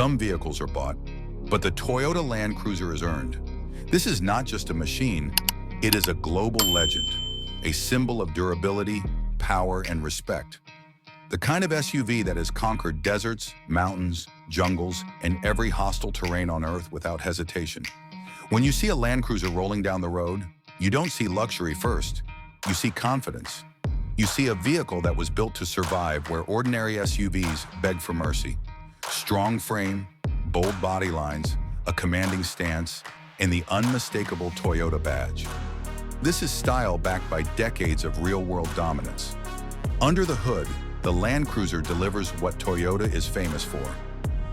Some vehicles are bought, but the Toyota Land Cruiser is earned. This is not just a machine, it is a global legend, a symbol of durability, power, and respect. The kind of SUV that has conquered deserts, mountains, jungles, and every hostile terrain on Earth without hesitation. When you see a Land Cruiser rolling down the road, you don't see luxury first. You see confidence. You see a vehicle that was built to survive where ordinary SUVs beg for mercy. Strong frame, bold body lines, a commanding stance, and the unmistakable Toyota badge. This is style backed by decades of real-world dominance. Under the hood, the Land Cruiser delivers what Toyota is famous for: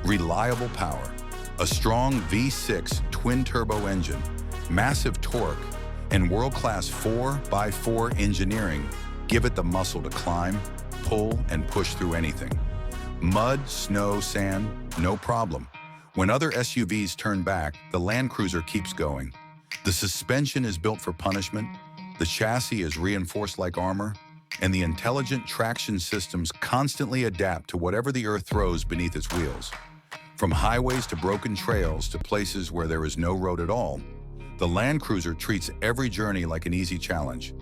reliable power, a strong V6 twin-turbo engine, massive torque, and world-class 4x4 engineering give it the muscle to climb, pull, and push through anything. Mud, snow, sand, no problem. When other SUVs turn back, the Land Cruiser keeps going. The suspension is built for punishment, the chassis is reinforced like armor, and the intelligent traction systems constantly adapt to whatever the Earth throws beneath its wheels. From highways to broken trails to places where there is no road at all, the Land Cruiser treats every journey like an easy challenge.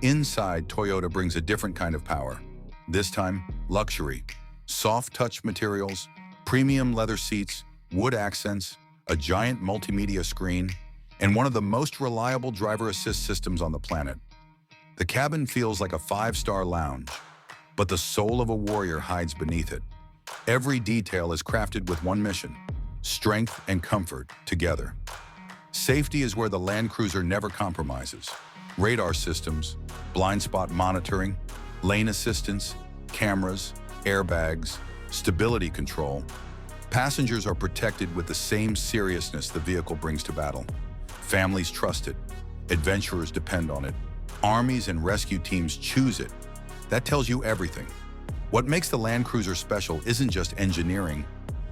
Inside, Toyota brings a different kind of power. This time, luxury. Soft touch materials, premium leather seats, wood accents, a giant multimedia screen, and one of the most reliable driver assist systems on the planet. The cabin feels like a 5-star lounge, but the soul of a warrior hides beneath it. Every detail is crafted with one mission: strength and comfort together. Safety is where the Land Cruiser never compromises. Radar systems, blind spot monitoring, lane assistance, cameras, airbags, stability control. Passengers are protected with the same seriousness the vehicle brings to battle. Families trust it. Adventurers depend on it. Armies and rescue teams choose it. That tells you everything. What makes the Land Cruiser special isn't just engineering,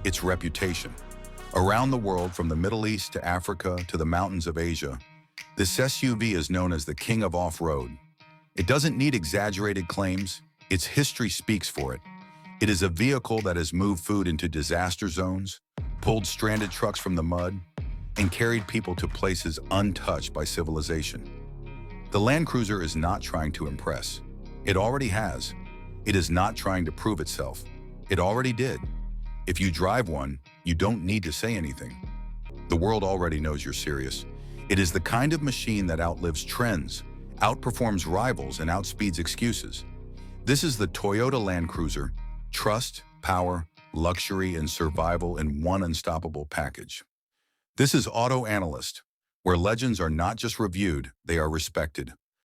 it's reputation. Around the world, from the Middle East to Africa to the mountains of Asia, this SUV is known as the king of off-road. It doesn't need exaggerated claims, its history speaks for it. It is a vehicle that has moved food into disaster zones, pulled stranded trucks from the mud, and carried people to places untouched by civilization. The Land Cruiser is not trying to impress. It already has. It is not trying to prove itself. It already did. If you drive one, you don't need to say anything. The world already knows you're serious. It is the kind of machine that outlives trends, outperforms rivals, and outspeeds excuses. This is the Toyota Land Cruiser: trust, power, luxury, and survival in one unstoppable package. This is Auto Analyst, where legends are not just reviewed, they are respected.